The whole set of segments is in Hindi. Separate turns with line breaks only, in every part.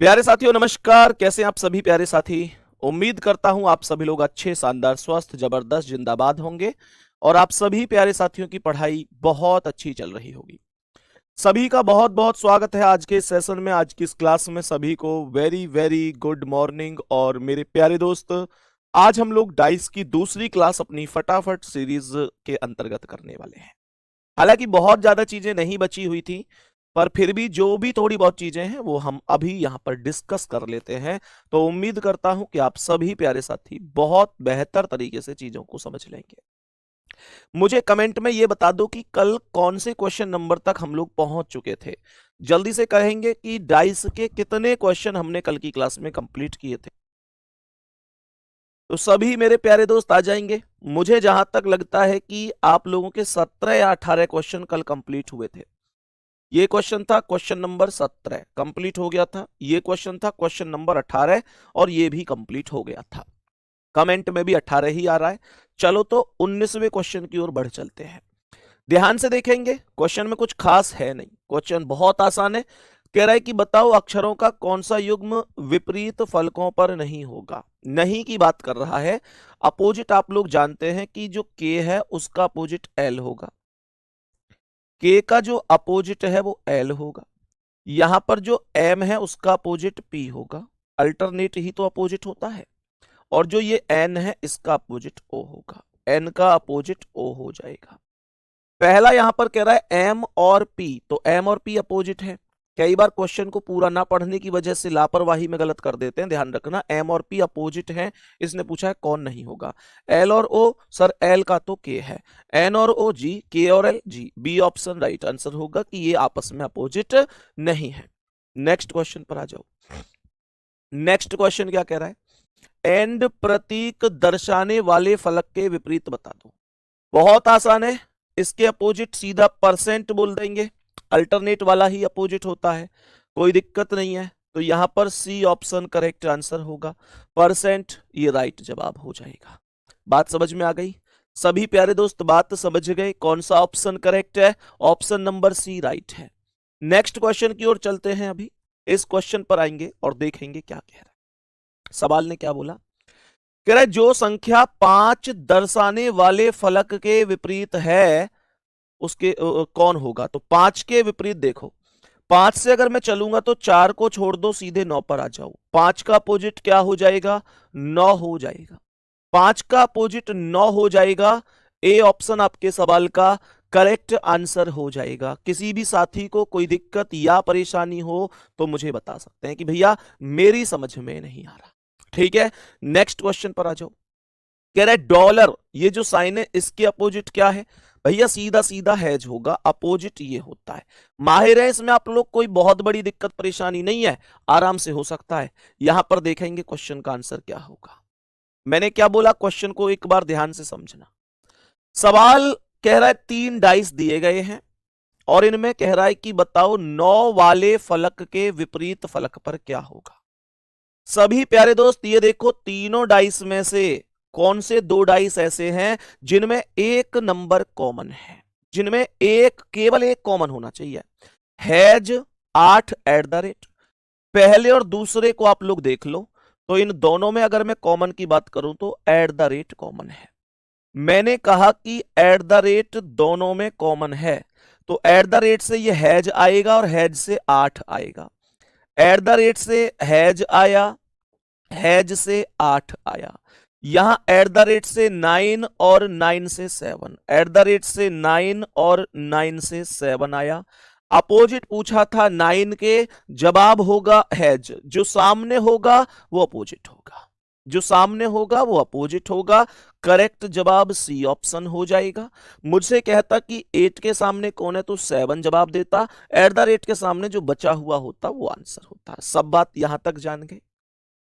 प्यारे साथियों नमस्कार। कैसे हैं आप सभी प्यारे साथी। उम्मीद करता हूं आप सभी लोग अच्छे, शानदार, स्वस्थ, जबरदस्त, जिंदाबाद होंगे और आप सभी प्यारे साथियों की पढ़ाई बहुत अच्छी चल रही होगी। सभी का बहुत बहुत स्वागत है आज के इस सेशन में, आज की इस क्लास में। सभी को वेरी वेरी गुड मॉर्निंग। और मेरे प्यारे दोस्त, आज हम लोग डाइस की दूसरी क्लास अपनी फटाफट सीरीज के अंतर्गत करने वाले हैं। हालांकि बहुत ज्यादा चीजें नहीं बची हुई थी, पर फिर भी जो भी थोड़ी बहुत चीजें हैं वो हम अभी यहां पर डिस्कस कर लेते हैं। तो उम्मीद करता हूं कि आप सभी प्यारे साथी बहुत बेहतर तरीके से चीजों को समझ लेंगे। मुझे कमेंट में ये बता दो कि कल कौन से क्वेश्चन नंबर तक हम लोग पहुंच चुके थे। जल्दी से कहेंगे कि डाइस के कितने क्वेश्चन हमने कल की क्लास में कंप्लीट किए थे। तो सभी मेरे प्यारे दोस्त आ जाएंगे। मुझे जहां तक लगता है कि आप लोगों के 17 या 18 क्वेश्चन कल कंप्लीट हुए थे। ये क्वेश्चन था क्वेश्चन नंबर 17, कंप्लीट हो गया था। ये क्वेश्चन था क्वेश्चन नंबर 18 और ये भी कंप्लीट हो गया था। कमेंट में भी 18 ही आ रहा है। चलो तो 19वें क्वेश्चन की ओर बढ़ चलते हैं। ध्यान से देखेंगे, क्वेश्चन में कुछ खास है नहीं, क्वेश्चन बहुत आसान है। कह रहा है कि बताओ अक्षरों का कौन सा युग्म विपरीत फलकों पर नहीं होगा। नहीं की बात कर रहा है। अपोजिट आप लोग जानते हैं कि जो के है उसका अपोजिट एल होगा। के का जो अपोजिट है वो एल होगा। यहां पर जो एम है उसका अपोजिट पी होगा। अल्टरनेट ही तो अपोजिट होता है। और जो ये एन है इसका अपोजिट ओ होगा। एन का अपोजिट ओ हो जाएगा। पहला यहां पर कह रहा है एम और पी, तो एम और पी अपोजिट है। कई बार क्वेश्चन को पूरा ना पढ़ने की वजह से लापरवाही में गलत कर देते हैं, ध्यान रखना। एम और पी अपोजिट हैं। इसने पूछा है कौन नहीं होगा। एल और ओ, सर एल का तो के है। एन और ओ जी, के और L G. B option right answer होगा कि ये आपस में अपोजिट नहीं है। नेक्स्ट क्वेश्चन पर आ जाओ। नेक्स्ट क्वेश्चन क्या कह रहा है, एंड प्रतीक दर्शाने वाले फलक के विपरीत बता दो। बहुत आसान है। इसके अपोजिट सीधा परसेंट बोल देंगे। अल्टरनेट वाला ही अपोजिट होता है, कोई दिक्कत नहीं है। तो यहां पर सी ऑप्शन करेक्ट आंसर होगा। परसेंट ये राइट जवाब हो जाएगा। बात समझ में आ गई? सभी प्यारे दोस्त बात समझ गए कौन सा ऑप्शन करेक्ट है? ऑप्शन नंबर सी राइट है। नेक्स्ट क्वेश्चन की ओर चलते हैं। अभी इस क्वेश्चन पर आएंगे और देखेंगे क्या कह रहा है। सवाल ने क्या बोला, कह रहा है जो संख्या 5 दर्शाने वाले फलक के विपरीत है उसके कौन होगा। तो 5 के विपरीत देखो, 5 से अगर मैं चलूंगा तो 4 को छोड़ दो, सीधे 9 पर आ जाओ। 5 का अपोजिट क्या हो जाएगा? 9 हो जाएगा। 5 का अपोजिट 9 हो जाएगा। ए ऑप्शन आपके सवाल का करेक्ट आंसर हो जाएगा। किसी भी साथी को कोई दिक्कत या परेशानी हो तो मुझे बता सकते हैं कि भैया मेरी समझ में नहीं आ रहा। ठीक है, नेक्स्ट क्वेश्चन पर आ जाओ। कह रहा है डॉलर, ये जो साइन है इसके अपोजिट क्या है? भैया सीधा सीधा हैज होगा, अपोजिट ये होता है। माहिर है इसमें आप लोग, कोई बहुत बड़ी दिक्कत परेशानी नहीं है, आराम से हो सकता है। यहां पर देखेंगे क्वेश्चन का आंसर क्या होगा। मैंने क्या बोला, क्वेश्चन को एक बार ध्यान से समझना। सवाल कह रहा है 3 डाइस दिए गए हैं और इनमें कह रहा है कि बताओ 9 वाले फलक के विपरीत फलक पर क्या होगा। सभी प्यारे दोस्त ये देखो, तीनों डाइस में से कौन से 2 डाइस ऐसे हैं जिनमें एक नंबर कॉमन है, जिनमें एक, केवल एक कॉमन होना चाहिए। Has 8 at the rate. पहले और दूसरे को आप लोग देख लो, तो इन दोनों में अगर मैं कॉमन की बात करूं तो एट द रेट कॉमन है। मैंने कहा कि एट द रेट दोनों में कॉमन है, तो एट द रेट से ये हैज आएगा और हैज से 8 आएगा। एट द रेट से हैज आया, हैज से 8 आया। यहां एट द रेट से 9 और 9 से 7, एट द रेट से 9 और 9 से 7 आया। अपोजिट पूछा था 9 के, जवाब होगा हैज। जो सामने होगा वो अपोजिट होगा, जो सामने होगा वो अपोजिट होगा। करेक्ट जवाब सी ऑप्शन हो जाएगा। मुझसे कहता कि 8 के सामने कौन है तो 7 जवाब देता, एट द रेट के सामने जो बचा हुआ होता वो आंसर होता। सब बात यहां तक जान गए।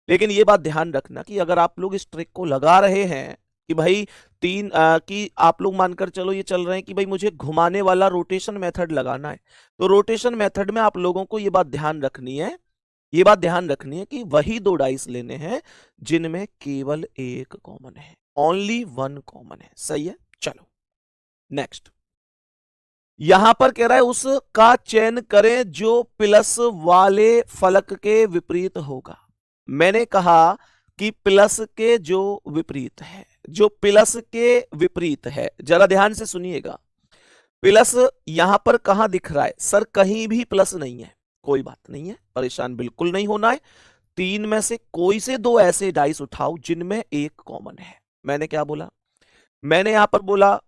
लेकिन ये बात ध्यान रखना कि अगर आप लोग इस ट्रिक को लगा रहे हैं कि भाई कि आप लोग मानकर चलो ये चल रहे हैं कि भाई मुझे घुमाने वाला रोटेशन मेथड लगाना है, तो रोटेशन मेथड में आप लोगों को ये बात ध्यान रखनी है, ये बात ध्यान रखनी है कि वही 2 डाइस लेने हैं जिनमें केवल एक कॉमन है, ओनली वन कॉमन है। सही है, चलो नेक्स्ट। यहां पर कह रहा है उसका चयन करें जो प्लस वाले फलक के विपरीत होगा। मैंने कहा कि प्लस के जो विपरीत है, जो प्लस के विपरीत है, जरा ध्यान से सुनिएगा। प्लस यहां पर कहां दिख रहा है? सर कहीं भी प्लस नहीं है। कोई बात नहीं है, परेशान बिल्कुल नहीं होना है। तीन में से कोई से दो ऐसे डाइस उठाओ जिनमें एक कॉमन है। मैंने क्या बोला? मैंने यहां पर बोला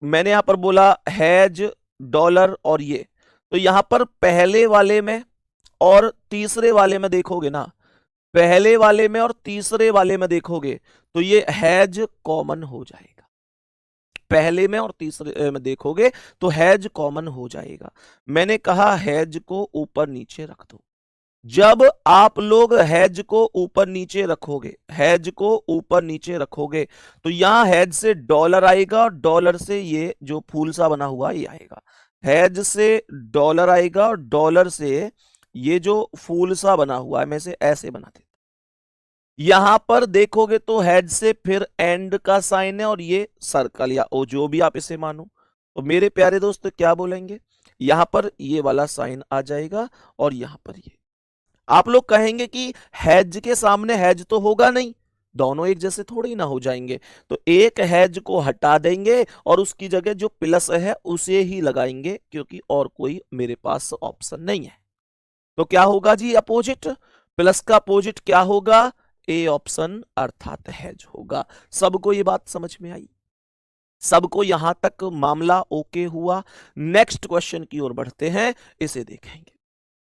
मैंने यहां पर बोला हैज, डॉलर और ये। तो यहां पर पहले वाले में और तीसरे वाले में देखोगे ना, पहले वाले में और तीसरे वाले में देखोगे तो ये हैज कॉमन हो जाएगा। पहले में और तीसरे में देखोगे तो हैज कॉमन हो जाएगा। मैंने कहा हैज को ऊपर नीचे रख दो। जब आप लोग हैज को ऊपर नीचे रखोगे, हैज को ऊपर नीचे रखोगे तो यहां हैज से डॉलर आएगा और डॉलर से ये जो फूल सा बना हुआ ये आएगा। हैज से डॉलर आएगा और डॉलर से ये जो फूल सा बना हुआ है, मैं इसे ऐसे बना देता। यहां पर देखोगे तो हेड से फिर एंड का साइन है और ये सर्कल या ओ जो भी आप इसे मानो। तो मेरे प्यारे दोस्त क्या बोलेंगे? यहां पर ये वाला साइन आ जाएगा और यहां पर ये। आप लोग कहेंगे कि हैज के सामने हैज तो होगा नहीं, दोनों एक जैसे थोड़ी ना हो जाएंगे। तो एक हैज को हटा देंगे और उसकी जगह जो प्लस है उसे ही लगाएंगे, क्योंकि और कोई मेरे पास ऑप्शन नहीं है। तो क्या होगा जी? अपोजिट। प्लस का अपोजिट क्या होगा? ए ऑप्शन अर्थात हैज होगा। सबको ये बात समझ में आई? सबको यहां तक मामला ओके हुआ? नेक्स्ट क्वेश्चन की ओर बढ़ते हैं, इसे देखेंगे।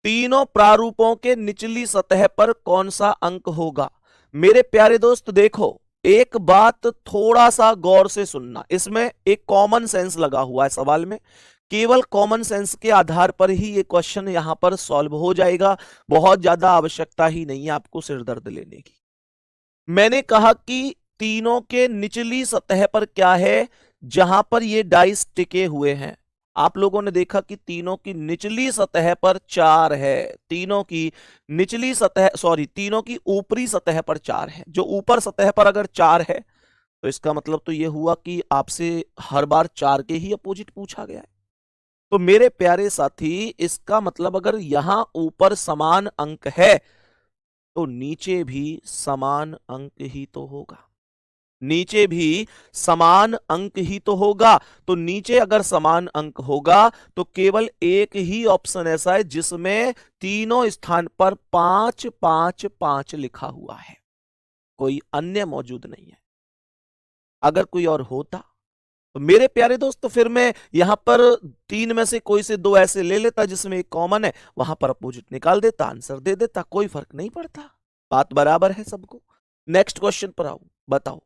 तीनों प्रारूपों के निचली सतह पर कौन सा अंक होगा? मेरे प्यारे दोस्त देखो, एक बात थोड़ा सा गौर से सुनना। इसमें एक कॉमन सेंस लगा हुआ है सवाल में। केवल कॉमन सेंस के आधार पर ही ये क्वेश्चन यहां पर सॉल्व हो जाएगा। बहुत ज्यादा आवश्यकता ही नहीं है आपको सिरदर्द लेने की। मैंने कहा कि तीनों के निचली सतह पर क्या है? जहां पर ये डाइस टिके हुए हैं, आप लोगों ने देखा कि तीनों की निचली सतह पर 4 है। तीनों की निचली सतह, सॉरी, तीनों की ऊपरी सतह पर 4 है। जो ऊपर सतह पर अगर 4 है तो इसका मतलब तो यह हुआ कि आपसे हर बार 4 के ही अपोजिट पूछा गया है। तो मेरे प्यारे साथी, इसका मतलब अगर यहां ऊपर समान अंक है तो नीचे भी समान अंक ही तो होगा। नीचे भी समान अंक ही तो होगा। तो नीचे अगर समान अंक होगा तो केवल एक ही ऑप्शन ऐसा है जिसमें तीनों स्थान पर 5 5 5 लिखा हुआ है, कोई अन्य मौजूद नहीं है। अगर कोई और होता तो मेरे प्यारे दोस्त, तो फिर मैं यहां पर तीन में से कोई से दो ऐसे ले लेता जिसमें एक कॉमन है, वहां पर अपोजिट निकाल देता, आंसर दे देता, कोई फर्क नहीं पड़ता। बात बराबर है सबको? नेक्स्ट क्वेश्चन पर आऊं, बताओ।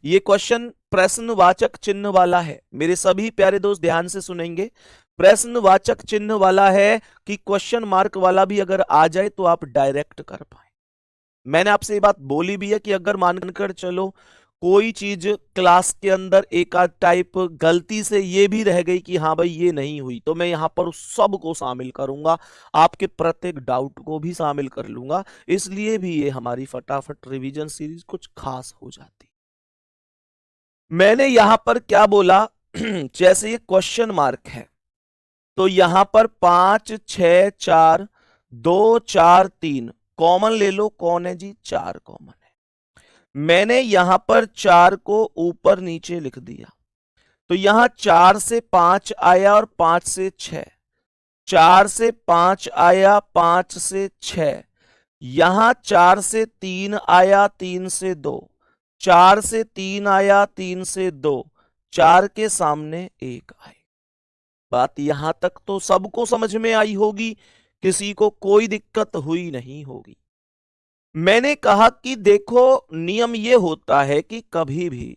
ये क्वेश्चन प्रश्नवाचक चिन्ह वाला है। मेरे सभी प्यारे दोस्त ध्यान से सुनेंगे। प्रश्नवाचक चिन्ह वाला है कि क्वेश्चन मार्क वाला भी अगर आ जाए तो आप डायरेक्ट कर पाए। मैंने आपसे ये बात बोली भी है कि अगर मानकर चलो कोई चीज क्लास के अंदर एक आध टाइप गलती से ये भी रह गई कि हाँ भाई ये नहीं हुई, तो मैं यहां पर उस सब को शामिल करूंगा, आपके प्रत्येक डाउट को भी शामिल कर लूंगा। इसलिए भी ये हमारी फटाफट रिवीजन सीरीज कुछ खास हो जाती। मैंने यहां पर क्या बोला? जैसे ये क्वेश्चन मार्क है तो यहां पर 5 6 4 2 4 3 कॉमन ले लो। कौन है जी? 4 कॉमन है। मैंने यहां पर 4 को ऊपर नीचे लिख दिया तो यहां 4 से 5 आया और 5 से 6, 4 से 5 आया, 5 से 6, यहां 4 से 3 आया, 3 से 2, 4 से 3 आया, 3 से 2, 4 के सामने 1 आए। बात यहां तक तो सबको समझ में आई होगी, किसी को कोई दिक्कत हुई नहीं होगी। मैंने कहा कि देखो, नियम यह होता है कि कभी भी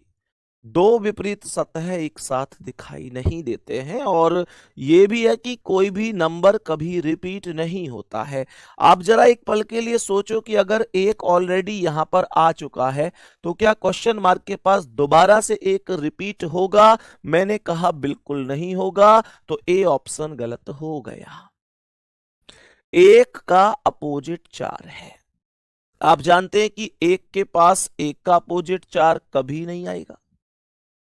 दो विपरीत सतह एक साथ दिखाई नहीं देते हैं, और यह भी है कि कोई भी नंबर कभी रिपीट नहीं होता है। आप जरा एक पल के लिए सोचो कि अगर एक ऑलरेडी यहां पर आ चुका है तो क्या क्वेश्चन मार्क के पास दोबारा से एक रिपीट होगा? मैंने कहा बिल्कुल नहीं होगा। तो ए ऑप्शन गलत हो गया। एक का अपोजिट 4 है। आप जानते हैं कि एक के पास एक का अपोजिट 4 कभी नहीं आएगा।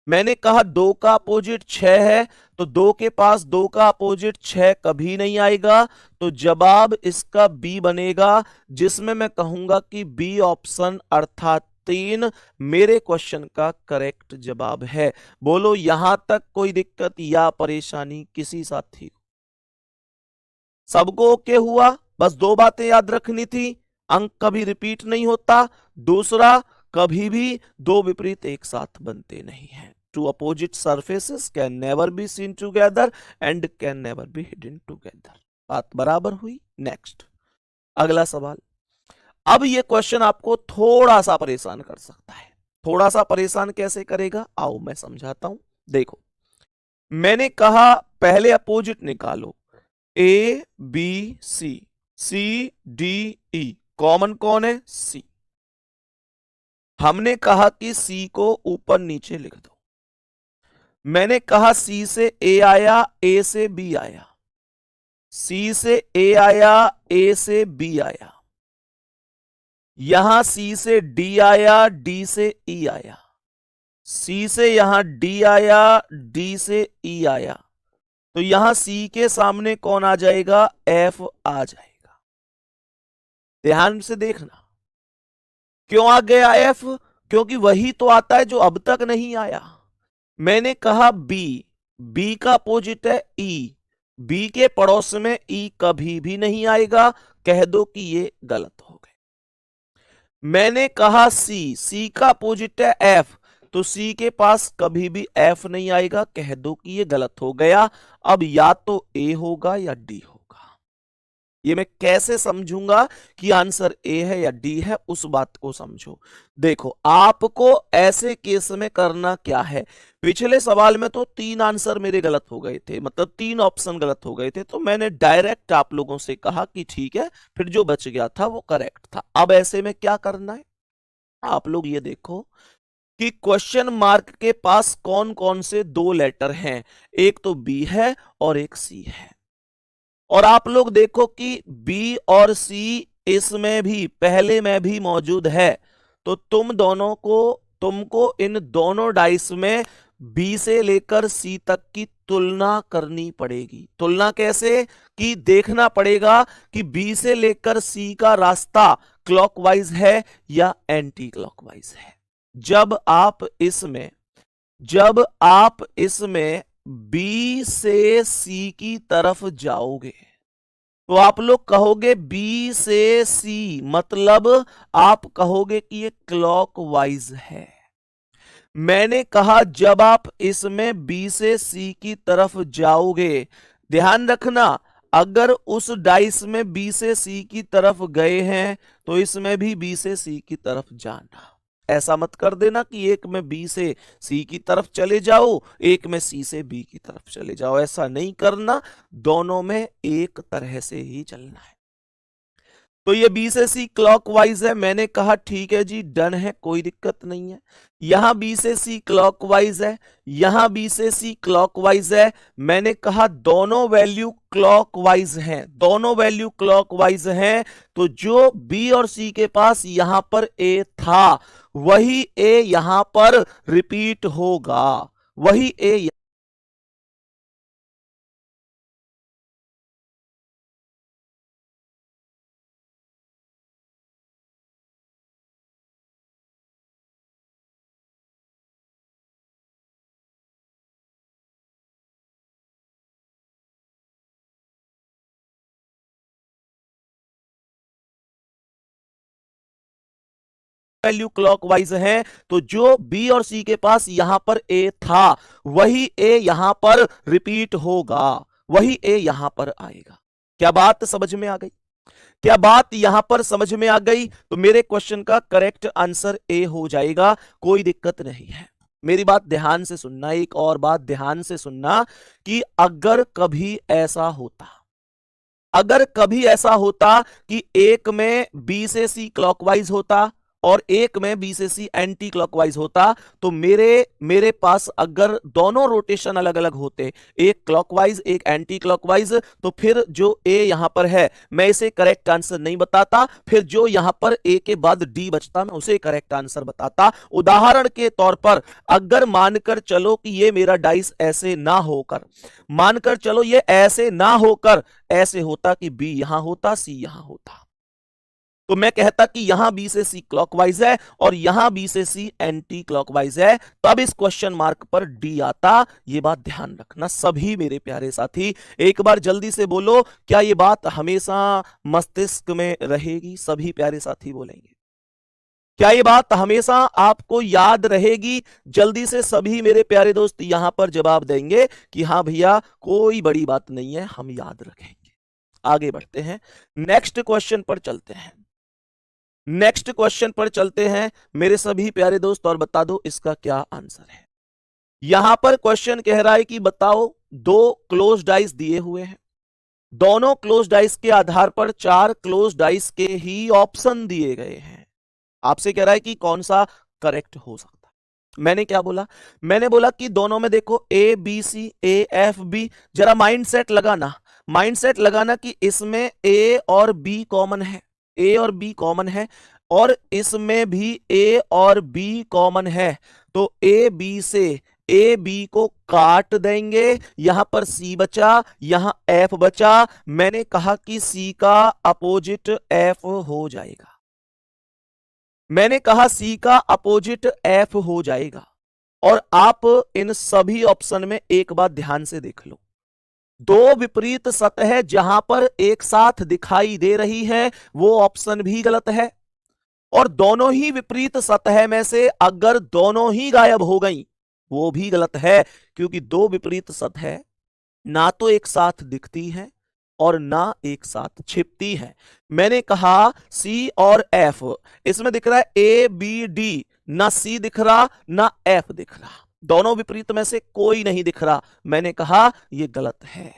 मैंने कहा 2 का अपोजिट 6 है, तो 2 के पास 2 का अपोजिट 6 कभी नहीं आएगा, तो जवाब इसका बी बनेगा, जिसमें मैं कहूंगा कि बी ऑप्शन अर्थात 3 मेरे क्वेश्चन का करेक्ट जवाब है। बोलो यहां तक कोई दिक्कत या परेशानी किसी साथी को? सबको ओके हुआ? बस 2 बातें याद रखनी थी, अंक कभी रिपीट नहीं होता, दूसरा कभी भी दो विपरीत एक साथ बनते नहीं हैं। Two opposite surfaces can never be seen together and can never be hidden together. बात बराबर हुई? नेक्स्ट अगला सवाल। अब ये क्वेश्चन आपको थोड़ा सा परेशान कर सकता है। थोड़ा सा परेशान कैसे करेगा, आओ मैं समझाता हूं। देखो, मैंने कहा पहले अपोजिट निकालो, A B C, C D E, common कौन है? सी। हमने कहा कि सी को ऊपर नीचे लिख दो। मैंने कहा सी से ए आया, ए से बी आया, सी से ए आया, ए से बी आया, यहां सी से डी आया, डी से ई आया, सी से यहां डी आया, डी से ई आया, तो यहां सी के सामने कौन आ जाएगा? एफ आ जाएगा। ध्यान से देखना, क्यों आ गया एफ? क्योंकि वही तो आता है जो अब तक नहीं आया। मैंने कहा बी, बी का अपोजिट है ई, बी के पड़ोस में ई कभी भी नहीं आएगा, कह दो कि ये गलत हो गए। मैंने कहा सी, सी का अपोजिट है एफ, तो सी के पास कभी भी एफ नहीं आएगा, कह दो कि ये गलत हो गया। अब या तो ए होगा या डी होगा। ये मैं कैसे समझूंगा कि आंसर ए है या डी है, उस बात को समझो। देखो, आपको ऐसे केस में करना क्या है, पिछले सवाल में तो 3 आंसर मेरे गलत हो गए थे, मतलब 3 ऑप्शन गलत हो गए थे, तो मैंने डायरेक्ट आप लोगों से कहा कि ठीक है, फिर जो बच गया था वो करेक्ट था। अब ऐसे में क्या करना है, आप लोग ये देखो कि क्वेश्चन मार्क के पास कौन कौन से 2 लेटर हैं, एक तो बी है और एक सी है। और आप लोग देखो कि बी और सी इसमें भी पहले में भी मौजूद है, तो तुमको इन दोनों डाइस में बी से लेकर सी तक की तुलना करनी पड़ेगी। तुलना कैसे? कि देखना पड़ेगा कि बी से लेकर सी का रास्ता क्लॉकवाइज है या एंटी क्लॉकवाइज है। जब आप इसमें बी से सी की तरफ जाओगे तो आप लोग कहोगे बी से सी, मतलब आप कहोगे कि ये क्लॉकवाइज है। मैंने कहा जब आप इसमें बी से सी की तरफ जाओगे, ध्यान रखना, अगर उस डाइस में बी से सी की तरफ गए हैं तो इसमें भी बी से सी की तरफ जाना। ऐसा मत कर देना कि एक में बी से सी की तरफ चले जाओ, एक में सी से बी की तरफ चले जाओ, ऐसा नहीं करना, दोनों में एक तरह से ही चलना है। तो ये बी से सी क्लॉकवाइज है, मैंने कहा ठीक है जी, डन है, कोई दिक्कत नहीं है। यहां बी से सी क्लॉकवाइज है, यहां बी से सी क्लॉकवाइज है, मैंने कहा दोनों वैल्यू क्लॉकवाइज हैं, दोनों वैल्यू क्लॉकवाइज हैं, तो जो बी और सी के पास यहां पर ए था वही ए यहां पर रिपीट होगा, वही ए वैल्यू क्लॉकवाइज है, तो जो बी और सी के पास यहां पर ए था वही ए यहां पर रिपीट होगा, वही ए यहां पर आएगा। क्या बात समझ में आ गई? क्या बात यहां पर समझ में आ गई? तो मेरे क्वेश्चन का करेक्ट आंसर ए हो जाएगा, कोई दिक्कत नहीं है। मेरी बात ध्यान से सुनना, एक और बात ध्यान से सुनना कि अगर कभी ऐसा होता, अगर कभी ऐसा होता कि एक में बी से सी क्लॉकवाइज होता और एक में बी से सी एंटी क्लॉकवाइज होता, तो मेरे पास अगर दोनों रोटेशन अलग अलग होते, एक क्लॉकवाइज एक एंटी क्लॉकवाइज, तो फिर जो ए यहां पर है मैं इसे करेक्ट आंसर नहीं बताता, फिर जो यहां पर ए के बाद डी बचता मैं उसे करेक्ट आंसर बताता। उदाहरण के तौर पर अगर मानकर चलो कि ये मेरा डाइस ऐसे ना होकर, मानकर चलो ये ऐसे ना होकर ऐसे होता कि बी यहां होता सी यहां होता, तो मैं कहता कि यहां बी से सी क्लॉकवाइज है और यहां बी से सी एंटी क्लॉकवाइज है, तब इस क्वेश्चन मार्क पर डी आता। यह बात ध्यान रखना सभी मेरे प्यारे साथी, एक बार जल्दी से बोलो, क्या यह बात हमेशा मस्तिष्क में रहेगी? सभी प्यारे साथी बोलेंगे, क्या ये बात हमेशा आपको याद रहेगी? जल्दी से सभी मेरे प्यारे दोस्त यहां पर जवाब देंगे कि हां भैया कोई बड़ी बात नहीं है, हम याद रखेंगे। आगे बढ़ते हैं, नेक्स्ट क्वेश्चन पर चलते हैं, नेक्स्ट क्वेश्चन पर चलते हैं मेरे सभी प्यारे दोस्त, और बता दो इसका क्या आंसर है। यहां पर क्वेश्चन कह रहा है कि बताओ दो क्लोज डाइस दिए हुए हैं, दोनों क्लोज डाइस के आधार पर चार क्लोज डाइस के ही ऑप्शन दिए गए हैं। आपसे कह रहा है कि कौन सा करेक्ट हो सकता है। मैंने क्या बोला? मैंने बोला कि दोनों में देखो A B C A F B, जरा माइंडसेट लगाना, माइंडसेट लगाना कि इसमें ए और बी कॉमन है, ए और बी कॉमन है, और इसमें भी ए और बी कॉमन है, तो ए बी से ए बी को काट देंगे, यहां पर सी बचा यहां एफ बचा। मैंने कहा कि सी का अपोजिट एफ हो जाएगा, मैंने कहा सी का अपोजिट एफ हो जाएगा। और आप इन सभी ऑप्शन में एक बात ध्यान से देख लो, दो विपरीत सतह जहां पर एक साथ दिखाई दे रही है वो ऑप्शन भी गलत है, और दोनों ही विपरीत सतह में से अगर दोनों ही गायब हो गई वो भी गलत है, क्योंकि दो विपरीत सतह ना तो एक साथ दिखती है और ना एक साथ छिपती है। मैंने कहा सी और एफ, इसमें दिख रहा है ए बी डी, ना सी दिख रहा ना एफ दिख रहा, दोनों विपरीत में से कोई नहीं दिख रहा। मैंने कहा यह गलत है।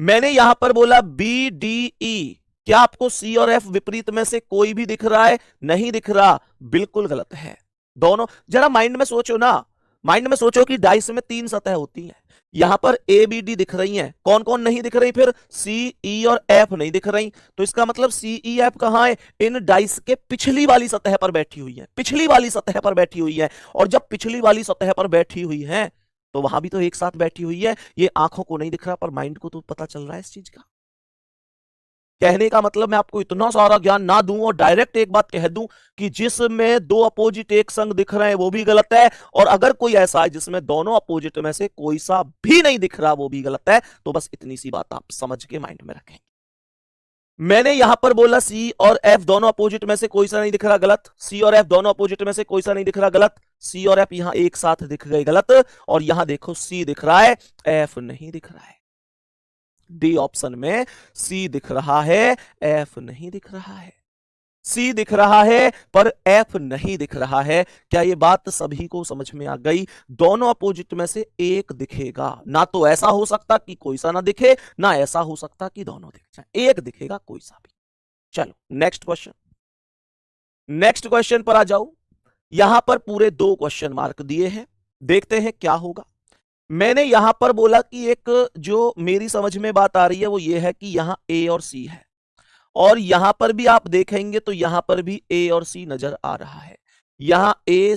मैंने यहां पर बोला बी डी ई, क्या आपको सी और एफ विपरीत में से कोई भी दिख रहा है? नहीं दिख रहा, बिल्कुल गलत है। दोनों जरा माइंड में सोचो ना, माइंड में सोचो कि डाइस में तीन सतह होती हैं, यहां पर ए बी डी दिख रही हैं, कौन कौन नहीं दिख रही? फिर सी ई और एफ नहीं दिख रही, तो इसका मतलब सी ई एफ कहां है? इन डाइस के पिछली वाली सतह पर बैठी हुई है, पिछली वाली सतह पर बैठी हुई है। और जब पिछली वाली सतह पर बैठी हुई है तो वहां भी तो एक साथ बैठी हुई है। ये आंखों को नहीं दिख रहा पर माइंड को तो पता चल रहा है इस चीज का। कहने का मतलब मैं आपको इतना सारा ज्ञान ना दूं और डायरेक्ट एक बात कह दूं कि जिसमें दो अपोजिट एक संग दिख रहे हैं वो भी गलत है, और अगर कोई ऐसा है जिसमें दोनों अपोजिट में से कोई सा भी नहीं दिख रहा वो भी गलत है। तो बस इतनी सी बात आप समझ के माइंड में रखें। मैंने यहां पर बोला सी और एफ दोनों अपोजिट में से कोई सा नहीं दिख रहा, गलत। सी और एफ दोनों अपोजिट में से कोई सा नहीं दिख रहा, गलत। सी और एफ यहां एक साथ दिख गए, गलत। और यहां देखो सी दिख रहा है, एफ नहीं दिख रहा है। डी ऑप्शन में सी दिख रहा है, एफ नहीं दिख रहा है। सी दिख रहा है पर एफ नहीं दिख रहा है। क्या ये बात सभी को समझ में आ गई? दोनों अपोजिट में से एक दिखेगा, ना तो ऐसा हो सकता कि कोई सा ना दिखे, ना ऐसा हो सकता कि दोनों दिख जाए, एक दिखेगा कोई सा भी। चलो नेक्स्ट क्वेश्चन, नेक्स्ट क्वेश्चन पर आ जाओ। यहां पर पूरे दो क्वेश्चन मार्क दिए हैं, देखते हैं क्या होगा। मैंने यहां पर बोला कि एक जो मेरी समझ में बात आ रही है वो ये है कि यहां ए और सी है, और यहां पर भी आप देखेंगे तो यहां पर भी ए और सी नजर आ रहा है। यहां ए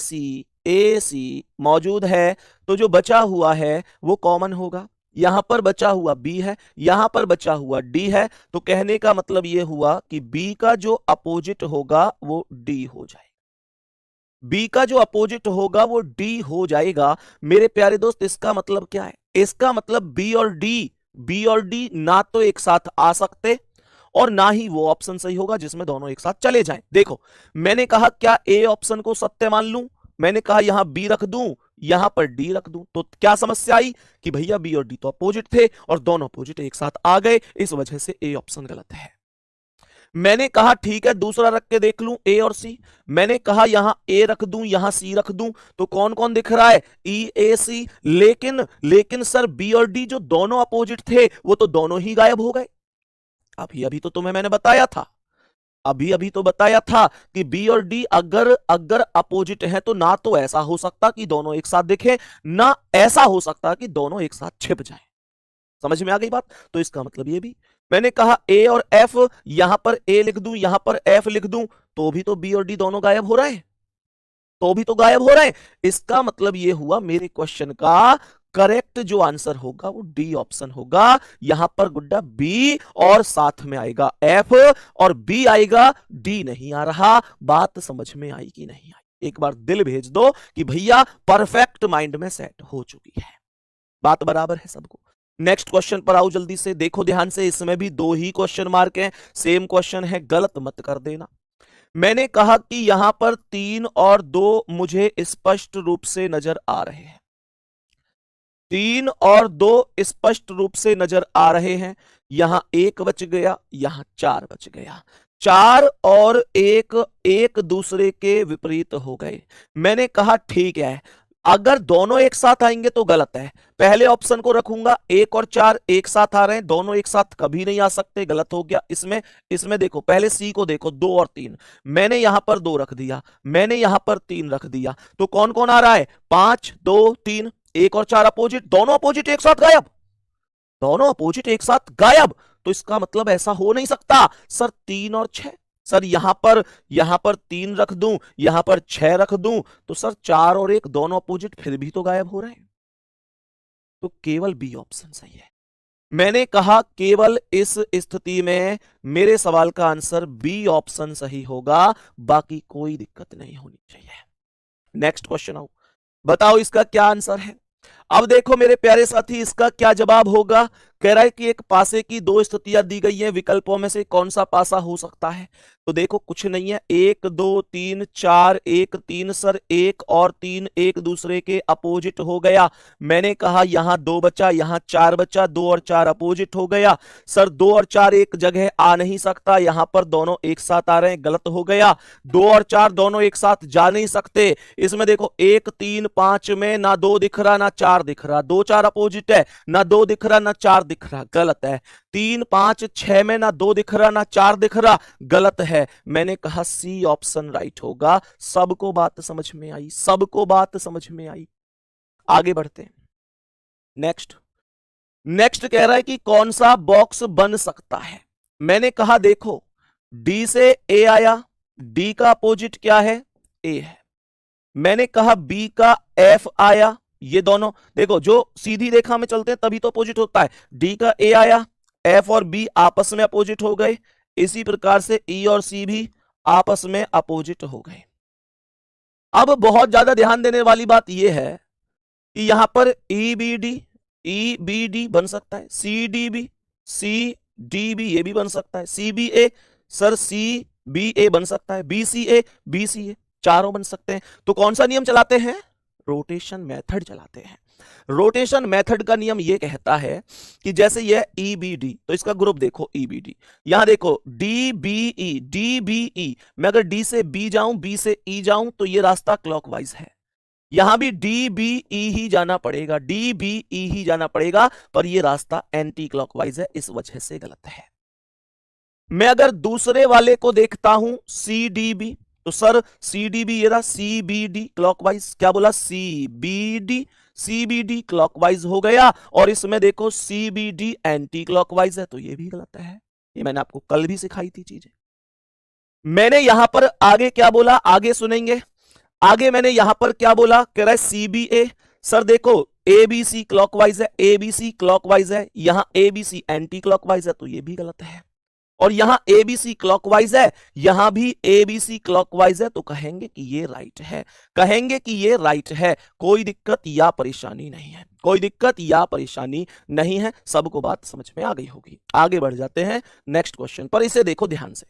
सी मौजूद है, तो जो बचा हुआ है वो कॉमन होगा। यहां पर बचा हुआ बी है, यहां पर बचा हुआ डी है, तो कहने का मतलब यह हुआ कि बी का जो अपोजिट होगा वो डी हो जाएगा। बी का जो अपोजिट होगा वो डी हो जाएगा। मेरे प्यारे दोस्त इसका मतलब क्या है? इसका मतलब बी और डी ना तो एक साथ आ सकते और ना ही वो ऑप्शन सही होगा जिसमें दोनों एक साथ चले जाएं। देखो मैंने कहा क्या ए ऑप्शन को सत्य मान लूं, मैंने कहा यहां बी रख दूं, यहां पर डी रख दूं, तो क्या समस्या आई कि भैया बी और डी तो अपोजिट थे और दोनों अपोजिट एक साथ आ गए, इस वजह से ए ऑप्शन गलत है। मैंने कहा ठीक है दूसरा रख के देख लूं ए और सी, मैंने कहा यहां ए रख दूं यहां सी रख दूं, तो कौन कौन दिख रहा है? ई ए सी। लेकिन सर बी और डी जो दोनों अपोजिट थे वो तो दोनों ही गायब हो गए। अभी तो तुम्हें मैंने बताया था अभी अभी तो बताया था कि बी और डी अगर अगर अपोजिट है तो ना तो ऐसा हो सकता कि दोनों एक साथ दिखे, ना ऐसा हो सकता कि दोनों एक साथ छिप जाएं। समझ में आ गई बात? तो इसका मतलब ये भी, मैंने कहा ए और एफ, यहां पर ए लिख दूं यहां पर एफ लिख दूं, तो भी तो बी और डी दोनों गायब हो रहे हैं, तो भी तो गायब हो रहे हैं। इसका मतलब ये हुआ मेरे क्वेश्चन का करेक्ट जो आंसर होगा वो डी ऑप्शन होगा। यहां पर गुड्डा बी और साथ में आएगा एफ और बी आएगा, डी नहीं आ रहा। बात समझ में आई कि नहीं आई? एक बार दिल भेज दो कि भैया परफेक्ट माइंड में सेट हो चुकी है, बात बराबर है सबको। नेक्स्ट क्वेश्चन पर आओ जल्दी से, देखो ध्यान से, इसमें भी 2 ही क्वेश्चन मार्क हैं, सेम क्वेश्चन है, गलत मत कर देना। मैंने कहा कि यहां पर 3 और 2 मुझे स्पष्ट रूप से नजर आ रहे हैं, 3 और 2 स्पष्ट रूप से नजर आ रहे हैं। यहां 1 बच गया, यहां 4 बच गया। 4 और 1 एक दूसरे के विपरीत हो गए। मैंने कहा ठीक है, अगर दोनों एक साथ आएंगे तो गलत है, पहले ऑप्शन को रखूंगा। 1 और 4 एक साथ आ रहे हैं, दोनों एक साथ कभी नहीं आ सकते, गलत हो गया। इसमें देखो, पहले सी को देखो, 2 और 3, मैंने यहां पर 2 रख दिया, मैंने यहां पर 3 रख दिया, तो कौन कौन आ रहा है? 5 2 3, 1 और 4 अपोजिट, दोनों अपोजिट एक साथ गायब, दोनों अपोजिट एक साथ गायब। तो इसका मतलब ऐसा हो नहीं सकता सर 3 और 6, सर यहां पर 3 रख दूं, यहां पर 6 रख दूं, तो सर 4 और 1 दोनों अपोजिट फिर भी तो गायब हो रहे हैं। तो केवल बी ऑप्शन सही है। मैंने कहा केवल इस स्थिति में मेरे सवाल का आंसर बी ऑप्शन सही होगा, बाकी कोई दिक्कत नहीं होनी चाहिए। नेक्स्ट क्वेश्चन आओ, बताओ इसका क्या आंसर है। अब देखो मेरे प्यारे साथी, इसका क्या जवाब होगा। कह रहा है कि एक पासे की 2 स्थितियां दी गई हैं, विकल्पों में से कौन सा पासा हो सकता है। तो देखो कुछ नहीं है, 1 2 3 4 1 3, सर 1 और 3 एक दूसरे के अपोजिट हो गया। मैंने कहा यहां 2 बचा, यहां 4 बचा, 2 और 4 अपोजिट हो गया। सर 2 और 4 एक जगह आ नहीं सकता, यहां पर दोनों एक साथ आ रहे हैं, गलत हो गया। 2 और 4 दोनों एक साथ जा नहीं सकते। इसमें देखो 1 3 5 में ना 2 दिख रहा ना 4 दिख रहा, 2 4 अपोजिट है, ना 2 दिख रहा ना 4 दिख रहा, गलत है। 3 5 6 में ना 2 दिख रहा ना 4 दिख रहा, गलत है। मैंने कहा सी ऑप्शन राइट होगा। सबको बात समझ में आई, सबको बात समझ में आई। आगे बढ़ते हैं। नेक्स्ट कह रहा है कि कौन सा बॉक्स बन सकता है। मैंने कहा देखो, डी से ए आया, डी का अपोजिट क्या है? ए है। मैंने कहा बी का एफ आया, ये दोनों देखो जो सीधी रेखा में चलते हैं तभी तो अपोजिट होता है। डी का ए आया, एफ और बी आपस में अपोजिट हो गए। इसी प्रकार से ई और सी भी आपस में अपोजिट हो गए। अब बहुत ज्यादा ध्यान देने वाली बात यह है कि यहां पर ई बी डी बन सकता है, सी डी बी ये भी बन सकता है, सी बी ए, सर सी बी ए बन सकता है, बी सी ए, चारों बन सकते हैं। तो कौन सा नियम चलाते हैं? रोटेशन मेथड चलाते हैं। रोटेशन मेथड का नियम यह कहता है कि जैसे यह ईबीडी, तो इसका ग्रुप देखो ईबीडी, यहां देखो डीबीई, मैं अगर डी से बी जाऊं, बी से ई जाऊं, तो यह रास्ता क्लॉकवाइज है। यहां भी डीबीई ही जाना पड़ेगा, डीबीई ही जाना पड़ेगा, पर यह रास्ता एंटी क्लॉकवाइज है, इस वजह से गलत है। मैं अगर दूसरे वाले को देखता हूं सीडीबी, तो सर सीडीबी ये रहा, सीबीडी क्लॉकवाइज, क्या बोला? सीबीडी क्लॉकवाइज हो गया। और इसमें देखो सीबीडी एंटी क्लॉकवाइज है, तो ये भी गलत है। ये मैंने आपको कल भी सिखाई थी चीजें। मैंने यहां पर आगे क्या बोला, आगे सुनेंगे। आगे मैंने यहां पर क्या बोला, कह रहा है सीबीए। सर देखो एबीसी क्लॉकवाइज है, एबीसी क्लॉकवाइज है, यहां एबीसी एंटी क्लॉकवाइज है, तो ये भी गलत है। और यहां एबीसी क्लॉकवाइज है, यहां भी एबीसी क्लॉकवाइज है, तो कहेंगे कि ये राइट है, कहेंगे कि ये राइट है। कोई दिक्कत या परेशानी नहीं है, कोई दिक्कत या परेशानी नहीं है। सबको बात समझ में आ गई होगी। आगे बढ़ जाते हैं नेक्स्ट क्वेश्चन पर। इसे देखो ध्यान से,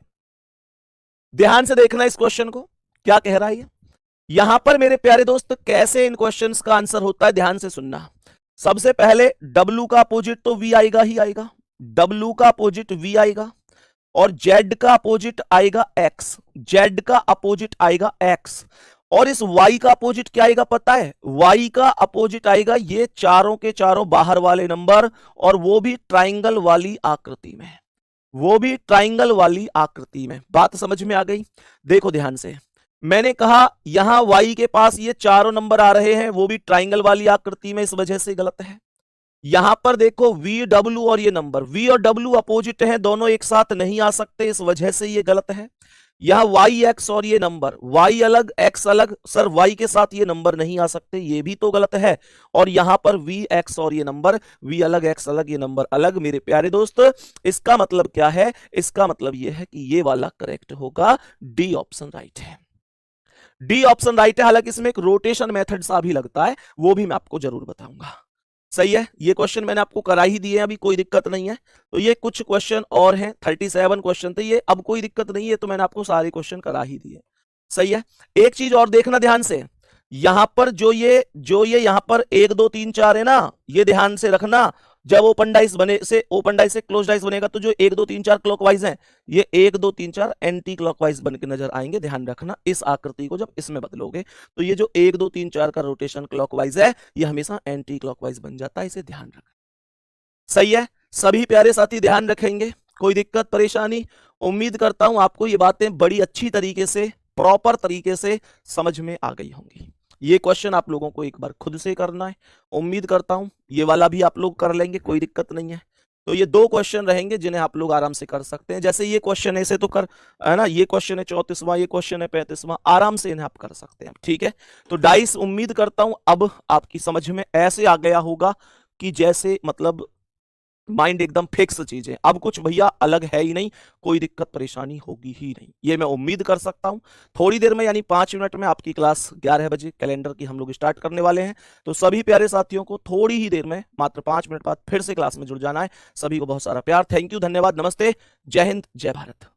ध्यान से देखना इस क्वेश्चन को, क्या कह रहा है ये। यहां पर मेरे प्यारे दोस्त कैसे इन क्वेश्चंस का आंसर होता है, ध्यान से सुनना। सबसे पहले W का अपोजिट तो V आएगा ही आएगा, W का अपोजिट V आएगा, और Z का अपोजिट आएगा X, Z का अपोजिट आएगा X, और इस Y का अपोजिट क्या आएगा पता है? Y का अपोजिट आएगा ये चारों के चारों बाहर वाले नंबर, और वो भी ट्राइंगल वाली आकृति में। वो भी ट्राइंगल वाली आकृति में। बात समझ में आ गई? देखो ध्यान से, मैंने कहा यहां y के पास ये चारों नंबर आ रहे हैं, वो भी ट्राइंगल वाली आकृति में, इस वजह से गलत है। यहां पर देखो v w और ये नंबर, v और w अपोजिट हैं, दोनों एक साथ नहीं आ सकते, इस वजह से ये गलत है। यहां y x और ये नंबर, y अलग x अलग, सर y के साथ ये नंबर नहीं आ सकते, ये भी तो गलत है। और यहां पर v x और ये नंबर, v अलग x अलग, ये नंबर अलग। मेरे प्यारे दोस्त, इसका मतलब क्या है? इसका मतलब ये है कि ये वाला करेक्ट होगा, डी ऑप्शन राइट है। डी ऑप्शन राइट है। हालांकि इसमें एक रोटेशन मेथड सा भी लगता है, वो भी मैं आपको जरूर बताऊंगा। सही है, ये क्वेश्चन मैंने आपको करा ही दिए, अभी कोई दिक्कत नहीं है। तो ये कुछ क्वेश्चन और हैं, 37 क्वेश्चन थे ये, अब कोई दिक्कत नहीं है, तो मैंने आपको सारे क्वेश्चन करा ही दिए। सही है। एक चीज और देखना ध्यान से, यहां पर जो ये यहां पर 1 2 3 4 है ना, ये ध्यान से रखना। जब ओपन डाइस से क्लोज डाइस बनेगा तो जो 1 2 3 4 क्लॉकवाइज हैं, ये 1 2 3 4 एंटी क्लॉकवाइज बन के नजर आएंगे। ध्यान रखना, इस आकृति को जब इसमें बदलोगे तो ये जो 1 2 3 4 का रोटेशन क्लॉकवाइज है, ये हमेशा एंटी क्लॉकवाइज बन जाता है, इसे ध्यान रखना। सही है, सभी प्यारे साथी ध्यान रखेंगे, कोई दिक्कत परेशानी? उम्मीद करता हूं आपको ये बातें बड़ी अच्छी तरीके से, प्रॉपर तरीके से समझ में आ गई होंगी। ये क्वेश्चन आप लोगों को एक बार खुद से करना है, उम्मीद करता हूं ये वाला भी आप लोग कर लेंगे, कोई दिक्कत नहीं है। तो ये 2 क्वेश्चन रहेंगे जिन्हें आप लोग आराम से कर सकते हैं। जैसे ये क्वेश्चन है, इसे तो कर, है ना, ये क्वेश्चन है 34वां, ये क्वेश्चन है 35वां, आराम से इन्हें आप कर सकते हैं। ठीक है, तो डाइस उम्मीद करता हूं अब आपकी समझ में ऐसे आ गया होगा कि जैसे मतलब माइंड एकदम फिक्स चीजें, अब कुछ भैया अलग है ही नहीं, कोई दिक्कत परेशानी होगी ही नहीं, ये मैं उम्मीद कर सकता हूं। थोड़ी देर में यानी 5 मिनट में आपकी क्लास 11 बजे कैलेंडर की हम लोग स्टार्ट करने वाले हैं। तो सभी प्यारे साथियों को थोड़ी ही देर में, मात्र 5 मिनट बाद फिर से क्लास में जुड़ जाना है। सभी को बहुत सारा प्यार, थैंक यू, धन्यवाद, नमस्ते, जय हिंद, जय भारत।